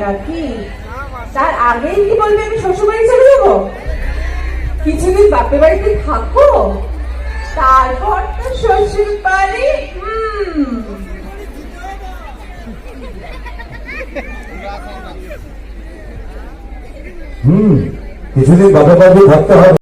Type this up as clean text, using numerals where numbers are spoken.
নাকি? তার আগেই কি বলবে আমি শ্বশুর বাড়ি চলে যাবো? কিছুদিন বাপের বাড়িতে থাকবো, তারপর তো শ্বশুর বাড়ি। কিছুদিন বাপের বাড়ি থাকতে হবে।